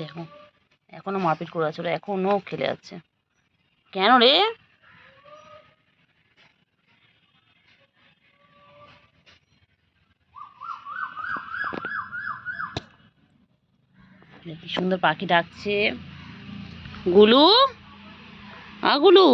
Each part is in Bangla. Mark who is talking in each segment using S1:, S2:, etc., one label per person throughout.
S1: দেখো এখনো মারপিট করে আছে, ওরা এখনো খেলে যাচ্ছে। কেন রে? কি সুন্দর পাখি ডাকছে। গুলু, গুলু।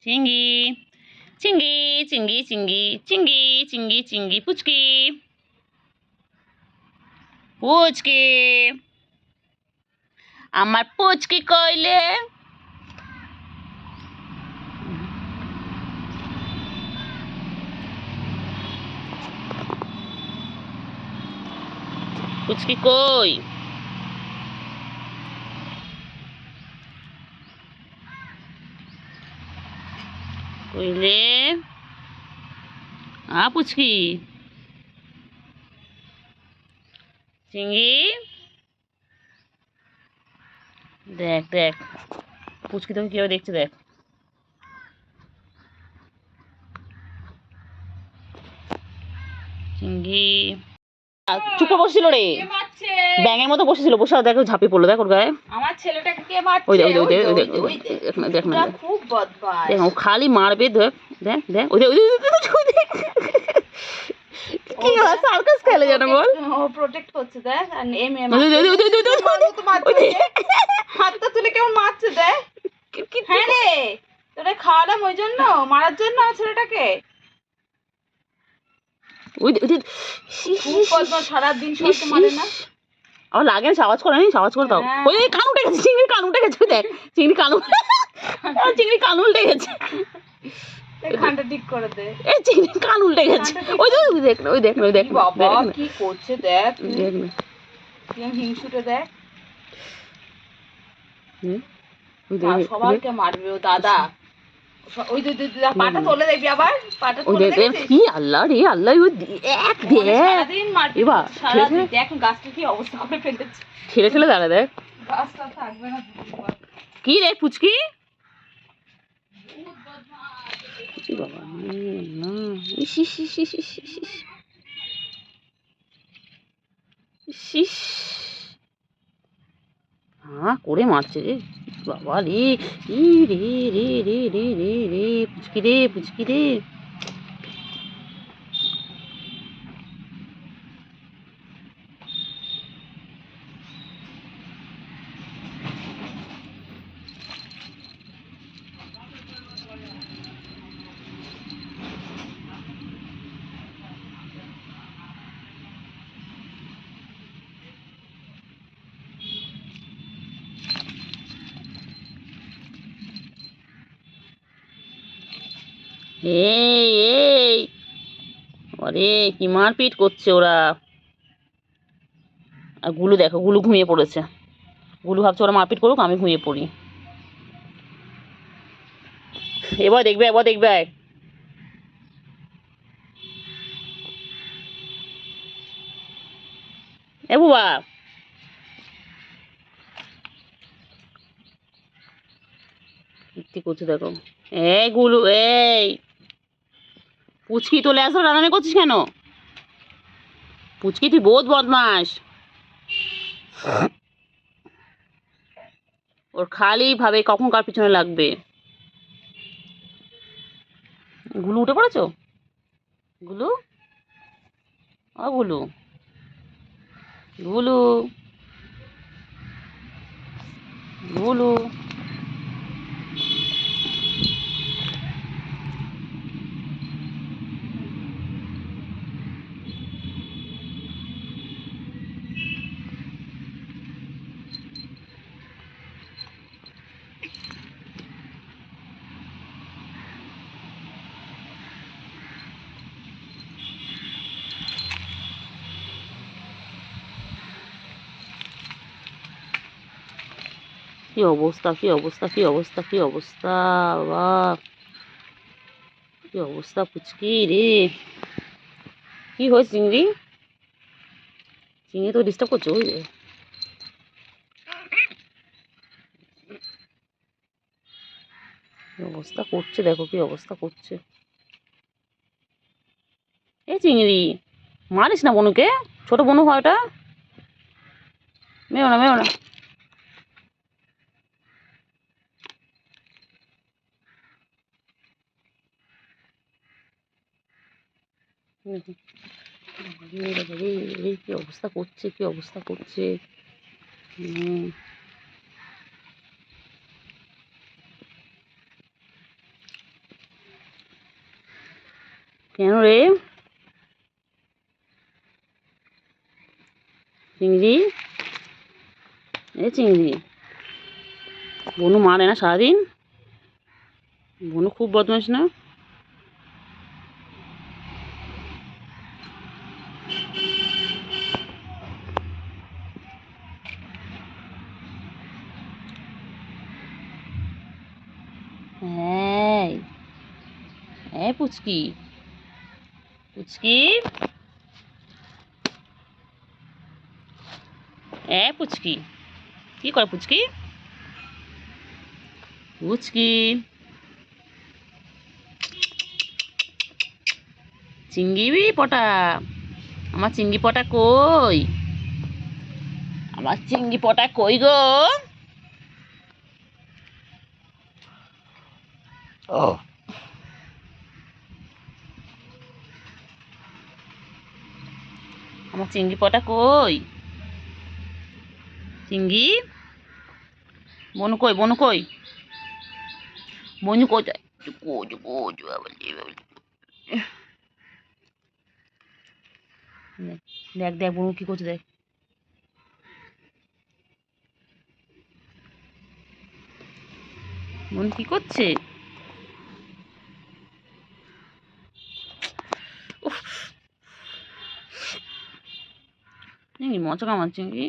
S1: চিঙ্গি চিঙ্গি চিঙ্গি চিঙ্গি চিঙ্গি চিঙ্গি চিঙ্গি পুচকি পুচকি, আমার পুচকি কইলে। পুচকি কই? কইলে পুচকি চিঙ্গি। দেখ দেখ পুচকি তোকে কিভাবে দেখছে, দেখ। চিঙ্গি চুপ করে বসছিল রে, ব্যাঙের মতো বসেছিল, বসে দেখো ঝাঁপিয়ে পড়লো, দেখ ওর গায়ে।
S2: আমার ছেলেটাকে কে মারছে?
S1: ওই দেখ না,
S2: খুব বদমাশ।
S1: দেখ ও খালি মারবে, দেখ দেখ দেখ ওই কি সার্কাস খেলে জানো বল।
S2: ও প্রোটেক্ট করছে, দেখ। আর হাতটা তুলে কেমন মারছে, দেখ। হ্যাঁ রে, তোরা খাওয়ালাম ওই জন্য, মারার জন্য আমার ছেলেটাকে। সারাদিন সবাইকে মারে না,
S1: আমার লাগে না, আওয়াজ করে নি, আওয়াজ করে দাও। ওই কান উঠে গেছে, চিংড়ির কান উঠে গেছে, দেখ চিংড়ি কান, চিংড়ি কান উল্টে গেছে।
S2: কানটা ঠিক করে দে।
S1: এই চিংড়ি কান উল্টে গেছে, ওই দেখ না, ওই দেখ না, ওই দেখ
S2: বাবা কি করছে, দেখ
S1: দেখ না,
S2: হিংসুটে, দেখ। সবাইকে মারবে ও দাদা। ওই পাটা তোলে দেখবি আবার, পাটা তোলে দেখবি।
S1: কি আল্লাহ রে আল্লাহ, ওই এক দেখ
S2: সারাদিন মারবে, সারাদিন দেখ গাছটা কি অবস্থা করে ফেলেছে।
S1: ঠেলে ঠেলে দাঁড়া, দেখ
S2: গাছটা থাকবে না।
S1: কি রে পুচকি? বাবা না, করে মারছে রে বাবা রে, রে রে রে রে রে রে পুচকি রে, পুচকি রে। এই এই আরে কি মারপিট করছে ওরা। আর গুলু দেখো, গুলু ঘুমিয়ে পড়েছে। গুলু ভাবছে ওরা মারপিট করুক, আমি ঘুমিয়ে পড়ি। এবার দেখবে, এবার দেখবে। এ বাবা কি করছে দেখো। এই গুলু, এই পুচকি তোলে আসো, রান্না করছিস কেন? পুচকি তুই বহুত বদমাস। ওর খালি ভাবে কখন কার পিছনে লাগবে। গুলু উঠে পড়েছো? গুলু, গুলু, গুলু, গুলু। কি অবস্থা, কি অবস্থা, কি অবস্থা, কি অবস্থা বাবা, কি অবস্থা পুচকি রে। কি হয়েছে চিংড়ি? চিংড়ি তো ডিস্টার্ব করছো, ওই অবস্থা করছে, দেখো কি অবস্থা করছে। এই চিংড়ি, মারিস না বনুকে, ছোট বনু হয় ওটা, মেও না মেও না। কি অবস্থা করছে, কি অবস্থা করছে। কেন রে চিংড়ি, এ চিংড়ি, বনু মারে না সারাদিন? বনু খুব বদমাইশ না? হ্যাঁ, হ্যাঁ পুচকি, পুচকি, হ্যাঁ পুচকি, কি করে পুচকি, পুচকি, চিংড়ি পটা, আমার চিংড়ি পটা কই, আমার চিংড়ি পটা কই গো? ও, আমার চিংড়ি পটা কই? চিংড়ি, বনু কই, বনু কই, বনু কোথায়? দেখ দেখ বনু কি করছে দেখ। বনু কি করছে? উফ, চিংড়ি মজা কামার চিংড়ি।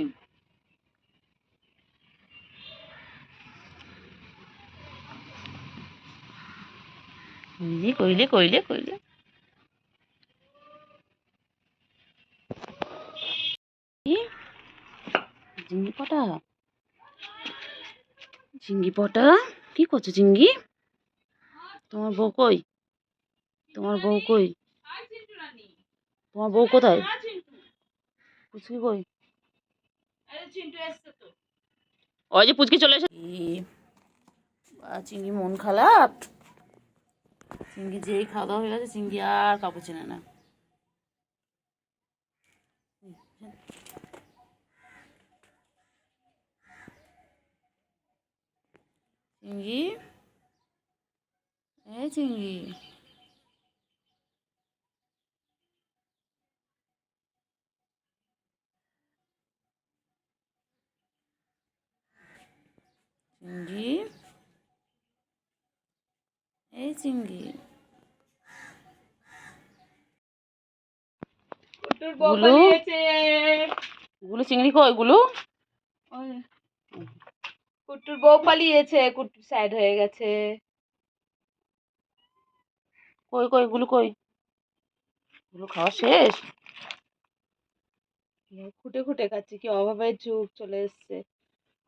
S1: কইলে কইলে কইলে কি চিংড়ি পটা, চিংড়ি পটা কি করছে চিংড়ি? তোমার বউ কই, তোমার বউ কই, তোমার বউ কোথায়, পুচকি কই? ওই যে পুচকি চলে এসে, চিংড়ি মন খারাপ, চিংড়ি যেই খাওয়া দাওয়া হয়ে গেছে চিংড়ি আর কাউকে চেনে না। চিংড়ি, এই চিংড়ি, চিংড়ি, এই চিংড়ি, গুলু, গুলু চিংড়ি কই গুলু?
S2: কুট্টুর বউ পালিয়েছে, কুট্টুর সাইড হয়ে গেছে।
S1: কই কই গুলু কই? গুলু খাওয়া শেষ?
S2: খুঁটে খুঁটে খাচ্ছে, কি অভাবের যুগ চলে এসছে।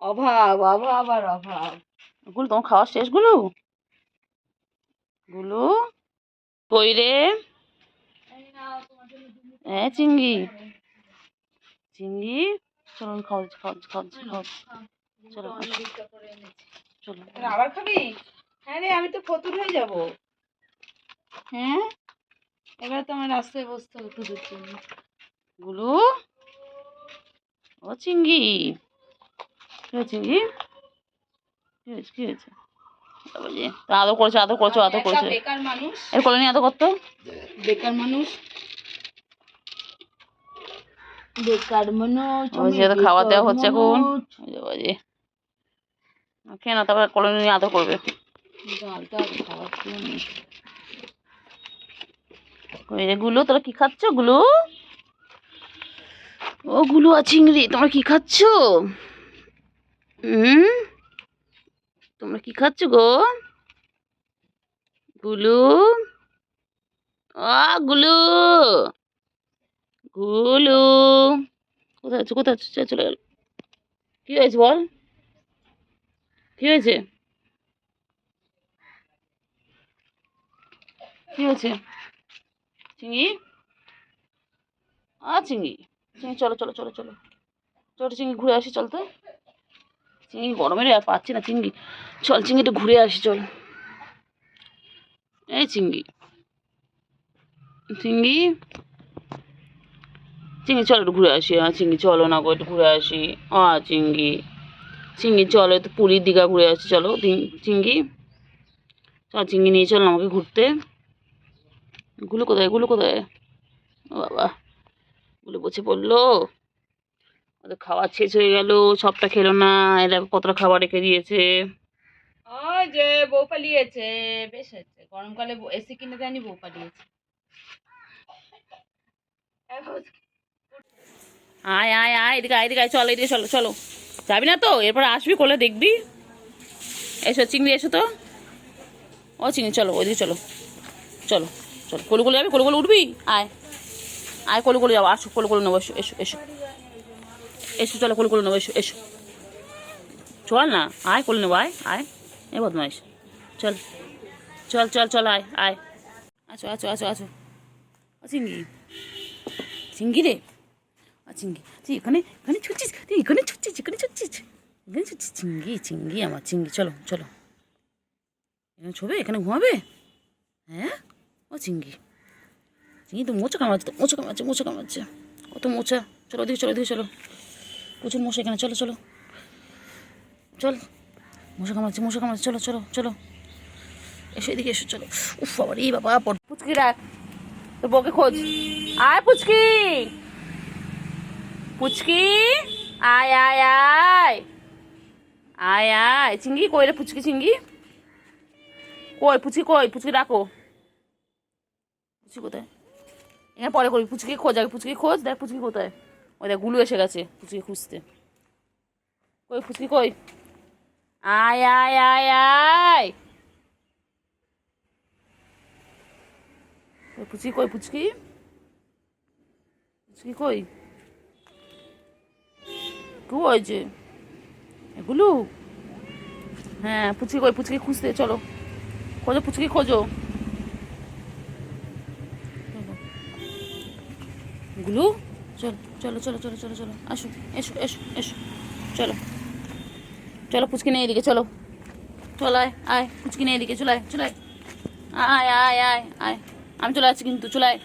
S2: অভাব অভাব আর অভাব।
S1: গুলু তোমার খাওয়া শেষ গুলু? গুলু কই রে? হ্যাঁ চিংড়ি, চিংড়ি চলো খাও খাও খাও খাও, চলো চলো।
S2: আবার খাবি? হ্যাঁ রে, আমি তো ফতুর হয়ে যাব। হ্যাঁ, এবার তো আমার রাস্তায় বসতে হবে তোদের জন্য।
S1: গুলু, ও চিংড়ি, কি হয়েছে চিংড়ি, কি হয়েছে কি হয়েছে? আদর করেছে আদর করেছে আদর করেছে।
S2: বেকার মানুষ,
S1: এর কোলে নিয়ে আদর করতো।
S2: বেকার মানুষ, বেকার মানুষ।
S1: ওই যে খাবার দেওয়া হচ্ছে এখন, খেয়ে না তারপর কোলে নিয়ে আদর করবে। ওই রে গুলু, তোরা কি খাচ্ছ গুলু? ও গুলু আর চিংড়ি তোমরা কি খাচ্ছ? তোমরা কি খাচ্ছ গো? গুলু, ও গুলু, গুলু কোথায় আছো কোথায় আছো? চলে গেল। কি হয়েছে বল, কি হয়েছে? কি হয়েছে চিংড়ি? চিংড়ি চিংড়ি চলো চলো চলো চলো চলো চিংড়ি ঘুরে আসি, চল তো। চিংড়ি গরমের আর পাচ্ছি না চিংড়ি, চল চিংড়ি একটু ঘুরে আসি চল। এই চিংড়ি চিংড়ি চিংড়ি চলো একটু ঘুরে আসি। চিংড়ি চলো না গো একটু ঘুরে আসি। চিংড়ি চিংড়ি চলো একটু পুরীর দীঘা ঘুরে আসি চলো। চিংড়ি চল চিংড়ি নিয়ে চল আমাকে ঘুরতে। গুলো কোথায়, গুলো কোথায়? ও বাবা, গুলো বসে পড়লো। ওদের খাবার শেষ হয়ে গেল, সবটা খেলো না, এরা কতটা খাবার রেখে দিয়েছে।
S2: ওই যে বউ পালিয়েছে, বেশ হয়েছে, গরমকালে এসি কিনে দেয়নি, বউ পালিয়েছে।
S1: আয় আয় আয় এদিকে আয়, এদিকে আয়, চল এদিকে চলো চলো। যাবি না তো? এরপর আসবি করলে দেখবি। এসো চিংড়ি এসো তো। ও চিংড়ি চলো ওইদিকে চলো চলো চলো। কলু কলু যাবি? কলু কলু উঠবি? আয় আয় কলু কলু যাবো, আসো কলু কলু নেবো, এসো এসো এসো এসো চলো কলু কলু নেবো, এসো এসো চল না, আয় কলু নেবো, আয় আয়। এ বদমাইশ, চল চল চল চল আয় আয়। আছো আছো আছো আছো। চিংড়ি চিংড়ি রে, চিংড়ি তুই এখানে এখানে ছুটছিস, তুই এখানে ছুটছিস, এখানে ছুটছিস, এখানে ছুটছিস। চিংড়ি চিংড়ি আমার চিংড়ি, চলো চলো। এখানে ছবে, এখানে ঘুমাবে? হ্যাঁ ও চিংড়ি, চিংড়ি তো মোচা কামাচ্ছে, তো মোচা কামাচ্ছে, মোচা কামাচ্ছে, কত মোচা। চলো ওদিকে চলো, ওদিকে চলো, প্রচুর মশা এখানে, চলো চলো চল। মশা কামাচ্ছে, মশা কামাচ্ছে, চলো চলো চলো এসো এদিকে এসো চলো। উফ বাবা রে বাবা, পুচকি রাখ তো, বউকে খোঁজ। আয় পুচকি, পুচকি আয় আয় আয় আয় আয়। চিংড়ি কই রে পুচকি, চিংড়ি কই? পুচকি কই? পুচকি ডাকো। পুচকি কোথায়? এখানে পরে করবি, পুচকি খোঁজ আগে, পুচকি খোঁজ, দেখ পুচকি কোথায়। ওই দেখ গুলু এসে গেছে পুচকি খুঁজতে। কই পুচকি কই? আয় আয় আয় আয়। কই পুচকি, কই পুচকি, পুচকি কই? কি হয়েছে এগুলো? হ্যাঁ পুচকি কই? পুচকি খুঁজতে চলো, খোঁজো পুচকি খোঁজো। গুলু চল, চলো চলো চলো চলো চলো, আসো এসো এসো এসো, চলো চলো পুচকি নেই এদিকে, চলো চল আয় আয়, পুচকি নেই এদিকে, চলে আয় চলে আয়, আয় আয় আয় আয়। আমি চলে আসছি কিন্তু, চলে আয়,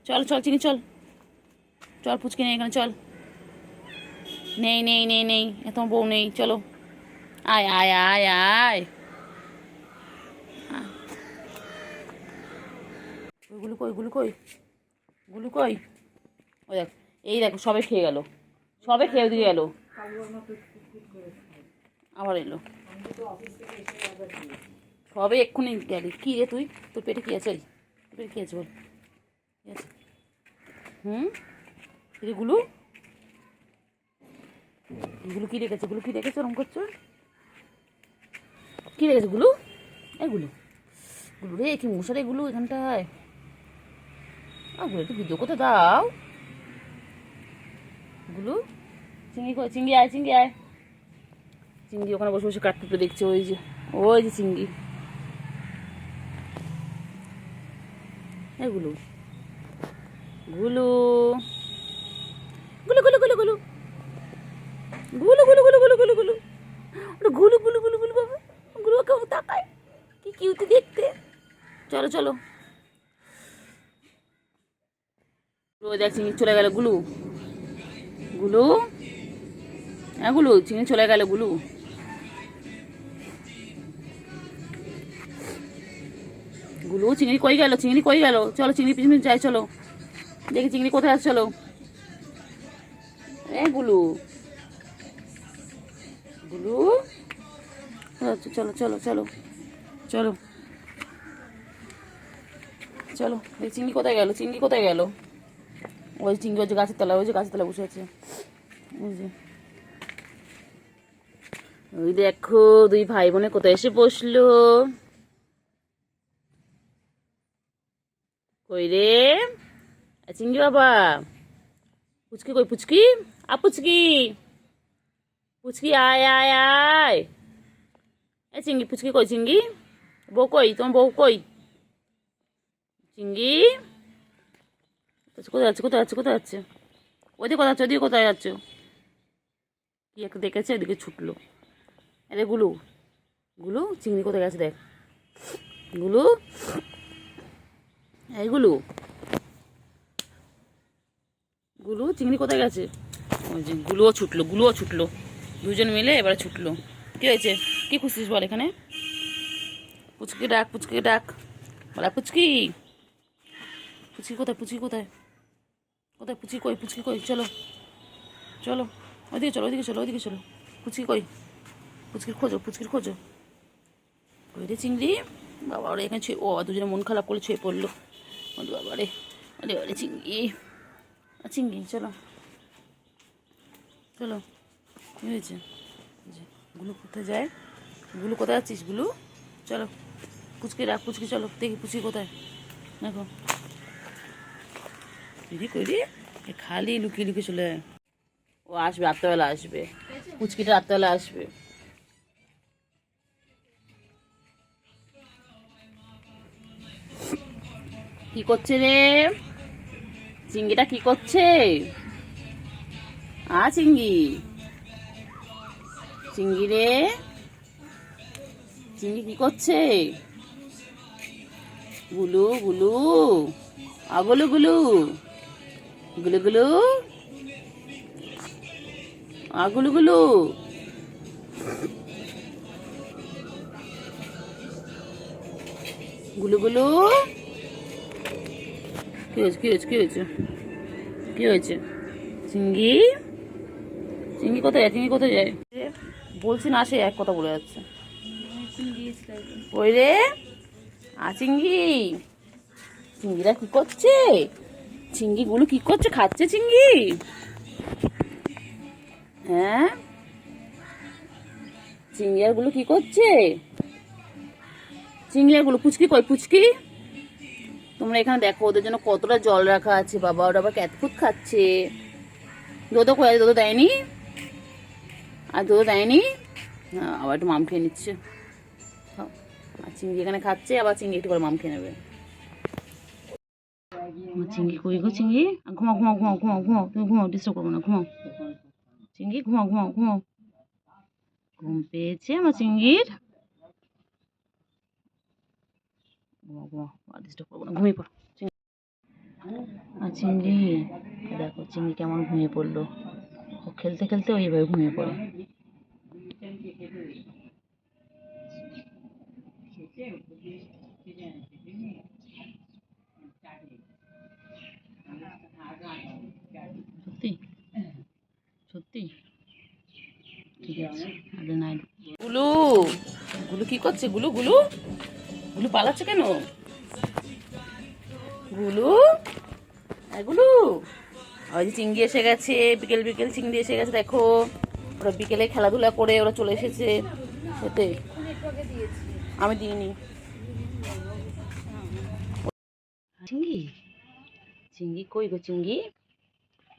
S1: চল চল চিনি চল, চল পুচকি নেই এখানে, চল। নেই নেই নেই নেই, তোমার বউ নেই, চলো আয় আয় আয় আয়। গুলু কই, গুলু কই, গুলু কই? ওই দেখ, এই দেখো সবে খেয়ে গেল, সবে খেয়ে দিয়ে গেল, আবার এলো, সবে এক্ষুনি গেলি। কি রে তুই, তোর পেটে কি আছে? তোর পেটে কি আছে বল, কি আছে? কি রে গুলু, গুলু কি রেখেছে? গুলু কি রেখেছে ওরম করছো? কি রেখেছে গুলু? এই গুলু, গুলু রে কি মশারে গুলু এখানটায়। গুলু একটু ভিডিও করতে দাও। গুলু চিংড়ি কই? চিংড়ি আয়, চিংড়ি আয়। চিংড়ি ওখানে বসে বসে কাটতে দেখছে, ওই যে, ওই যে চিংড়ি। এই গুলু, গুলু গুলু গুলু গুলু গুলু গুলু গুলু গুলু গুলু গুলু গুলু, ওটা গুলু গুলু গুলু গুলু বাবা, গুলু কেমন তাকায়, কি কিউটি দেখতে। চলো চলো, ওই দেখ চিংড়ি চলে গেল গুলু, গুলু, হ্যাঁ গুলু চিংড়ি চলে গেল গুলু। গুলু চিংড়ি কই গেল? চিংড়ি কই গেল? চলো চিংড়ি পিছনে যাই, চলো দেখি চিংড়ি কোথায় আছে, চলো। এ গুলু, গুলু চলো চলো চলো চলো চলো দেখি চিংড়ি কোথায় গেল, চিংড়ি কোথায় গেল? ওই চিংড়ি ওই যে গাছের তলায়, ওই যে গাছের তলায় বসে আছে, ওই যে, ওই দেখো দুই ভাই বোনে কোথায় এসে বসলো। কই রে চিংড়ি বাবা, পুচকি কই? পুচকি পুচকি, পুচকি আয় আয় আয়। এ চিংড়ি, পুচকি কই? চিংড়ি বউ কই? তোমার বউ কই? চিঙ্গি কোথায় যাচ্ছে কোথায় যাচ্ছে কোথায় যাচ্ছে? ওইদিকে কোথায় যাচ্ছে? ওইদিকে কোথায় যাচ্ছে? কি একটা দেখেছে, ওইদিকে ছুটলো। আরে গুলু, গুলু চিংড়ি কোথায় গেছে দেখ। গুলু, এই গুলু, গুলু চিংড়ি কোথায় গেছে? ওই যে গুলুও ছুটলো, গুলুও ছুটলো, দুজন মিলে এবারে ছুটলো। কি হয়েছে? কি খুঁজছিস বল এখানে? পুচকি ডাক, পুচকি ডাক, বলা পুচকি। পুচকি কোথায়? পুচকি কোথায়? কোথায় পুচকি? কই পুচকি কই? চলো চলো, ওইদিকে চলো, ওইদিকে চলো, ওইদিকে চলো। পুচকি কই? পুচকির খোঁজো, পুচকির খোঁজো। ওই রে চিংড়ি, বাবা ওরা এখানে ছুঁয়ে, ও দুজনে মন খারাপ করে ছুঁয়ে পড়লো। ওরে বাবা রে, ওরে বাবা চিংড়ি, চিংড়ি চলো চলো। কী হয়েছে? গুলু কোথায় যায়? গুলু কোথায় যাচ্ছিস গুলু? চলো, পুচকি রাখ, পুচকি চলো দেখি পুচকি কোথায়। দেখো দিদি কই রে, খালি লুকিয়ে লুকিয়ে চলে যায়। ও আসবে, রাত্রেবেলা আসবে, পুচকিটা রাত্রেবেলা আসবে। কি করছে রে চিংড়িটা? কি করছে? চিংড়ি, চিংড়ি রে, চিংড়ি কি করছে? গুলু গুলু, গুলু গুলু, গুলু গুলু, গুলু গুলু, গুলু গুলু। কি হয়েছে? কি হয়েছে? কি হয়েছে? কি হয়েছে? চিংড়ি, চিংড়ি কোথায় যায়? চিংড়ি কোথায় যায়? বলছি না, সে এক কথা বলে যাচ্ছে। ওই রে চিংড়ি, চিংড়িরা কি করছে? চিংড়িগুলো কি করছে? খাচ্ছে চিংড়ি? হ্যাঁ, চিংড়িয়ারগুলো কি করছে? চিংড়িয়ারগুলো, পুচকি কই পুচকি? তোমরা এখানে দেখো, ওদের জন্য কতটা জল রাখা আছে। বাবা ওরা আবার ক্যাটফুট খাচ্ছে। দোদো কোথায়? দোদো দেয়নি? আর দোদো দেয়নি? আবার একটু মাম খেয়ে নিচ্ছে। আর চিংড়ি এখানে খাচ্ছে, আবার চিংড়ি একটু করে মাম খেয়ে নেবে। চিংড়ি কই গো চিংড়ি? ঘুমাও ঘুমাও ঘুমাও ঘুমাও ঘুমাও, তুমি ঘুমাও, ডিস্টার্ব করবো না, ঘুমাও চিংড়ি, ঘুমাও ঘুমাও ঘুমাও। ঘুম পেয়েছে আমার চিংড়ির? ঘুমাও ঘুমাও, আর ডিস্টার্ব করবো না, ঘুমিয়ে পড়ো। আর চিংড়ি দেখো, চিংড়ি কেমন ঘুমিয়ে পড়লো। ও খেলতে খেলতে ওইভাবে ঘুমিয়ে পড়ে। সত্যি সত্যি, ঠিক আছে। আরে নাই গুলু, গুলু কি করছে? গুলু গুলু, গুলু পালাচ্ছে কেন? গুলু, গুলু, ওই যে চিংড়ি এসে গেছে, বিকেল বিকেল চিংড়ি এসে গেছে দেখো। ওরা বিকেলে খেলাধুলা করে ওরা চলে এসেছে খেতে। আমি দিইনি। চিংড়ি, চিংড়ি কই গো চিংড়ি?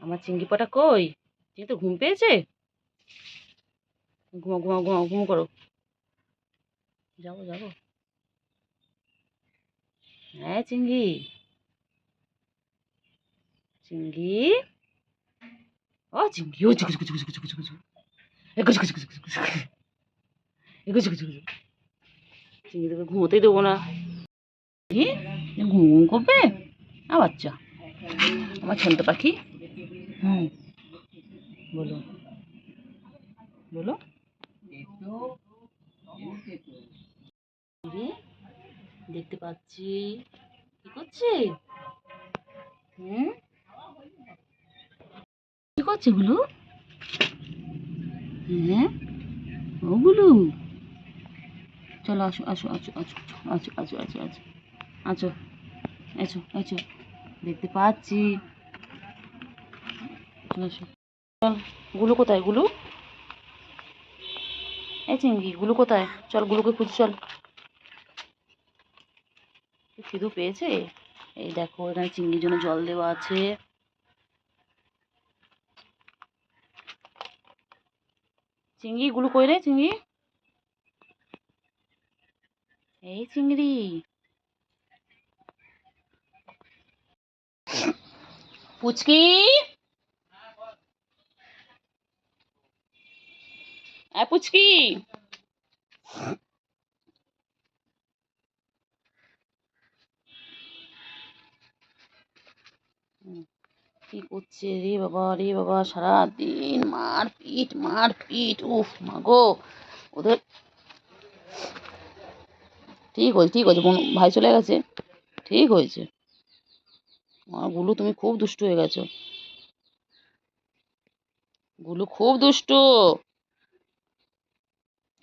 S1: আমার চিংড়ি পাটা কই? চিংড়ি তো ঘুম পেয়েছে। ঘুমাও ঘুমাও ঘুমাও, ঘুম করো। যাবো যাবো। হ্যাঁ চিংড়ি, চিংড়ি, ও চিংড়ি, ও চুকু চুকু চুকু চুকু চুকু চুকু, এগো চুকু চুকু চুকু চুকু, এগো চুকু চুকু চুকু। চিংড়ি তোকে ঘুমোতেই দেবো না। কি ঘুম ঘুম করবে? বাচ্চা, আমার ছোন্ত পাখি। হুম, বলো বলো। দেখতে পাচ্ছি, কি করছে? হুম, কি করছে গুলু? হ্যাঁ, ওগুলো, চলো আসো আসো আসো আসো আসো আসো আসো আসো আছো, এসো এসো, দেখতে পাচ্ছি, চলো আসো। চল, গুলু কোথায়? গুলু, এই চিংড়ি গুলু কোথায়? চল গুলুকে খুঁজ, চল। খিদু পেয়েছে। এই দেখো এখানে চিংড়ির জন্য জল দেওয়া আছে। চিংড়ি গুলু কই রে চিংড়ি? এই চিংড়ি, পুচকি, পুচকি, কি করছে রে বাবা, সারাদিন মারপিট, উফ মাগো। ওদের ঠিক হয়েছে ভাই চলে গেছে, ঠিক হয়েছে। গুলু তুমি খুব দুষ্টু হয়ে গেছো, গুলু খুব দুষ্টু।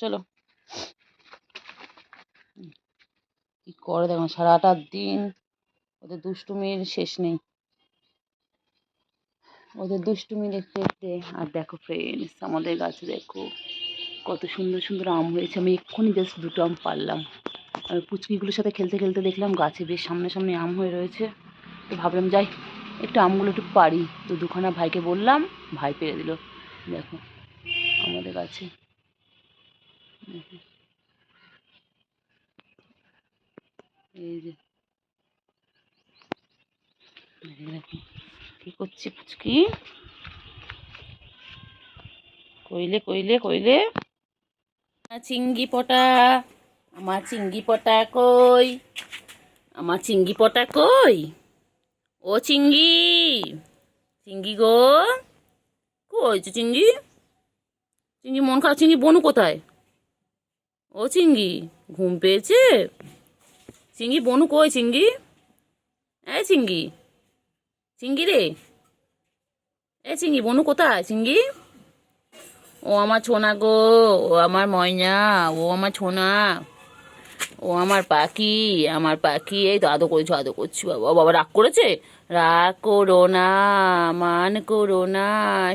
S1: চলো, কি করে দেখো সারাটা দিন, ওদের দুষ্টুমির শেষ নেই, ওদের দুষ্টুমি দেখতে দেখতে। আর দেখো ফ্রেন্ডস, আমাদের গাছে দেখো কত সুন্দর সুন্দর আম হয়েছে। আমি এক্ষুনি জাস্ট 2টো আম পারলাম। আমি পুচকিগুলোর সাথে খেলতে খেলতে দেখলাম গাছে বেশ সামনে সামনে আম হয়ে রয়েছে। তো ভাবলাম যাই একটু আমগুলো একটু পারি। তো 2খানা ভাইকে বললাম, ভাই পেরে দিল। দেখো আমাদের গাছে, দেখো এই যে, দেখো কি করছি পুচকি, কইলে চিংড়ি পটা, আমার চিংড়ি পটা কই, আমার চিংড়ি পটা কই, ও চিংড়ি, চিংড়ি গো, কই চিংড়ি, চিংড়ি মন খারাপ, চিংড়ি বনু কোথায়, ও চিংড়ি ঘুম পেয়েছে, চিংড়ি বনু কই চিংড়ি, এই চিংড়ি, চিংড়ি রে, এই চিংড়ি বনু কোথায় চিংড়ি, ও আমার ছোনা গো, ও আমার ময়না, ও আমার ছোনা, ও আমার পাখি, এই তো আদর করছি, বাবা বাবা রাগ করেছে, রাগ করো না, মান করো না,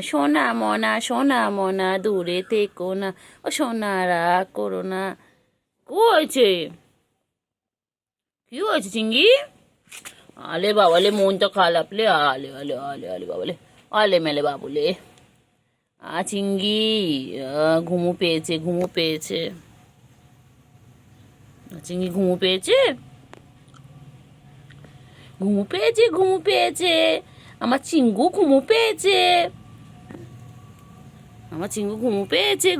S1: সোনা মনা দূরে থেকো না, ও সোনা রাগ করো না। কি হয়েছে, কি হয়েছে চিংড়ি, আলে বাবালে মনটা খারাপ লে, আলে বাবালে, আলে মেলে বাবুলে, চিংড়ি ঘুমু পেয়েছে, চিংড়ি ঘুমু পেয়েছে, আমার চিঙ্গু ঘুমু পেয়েছে,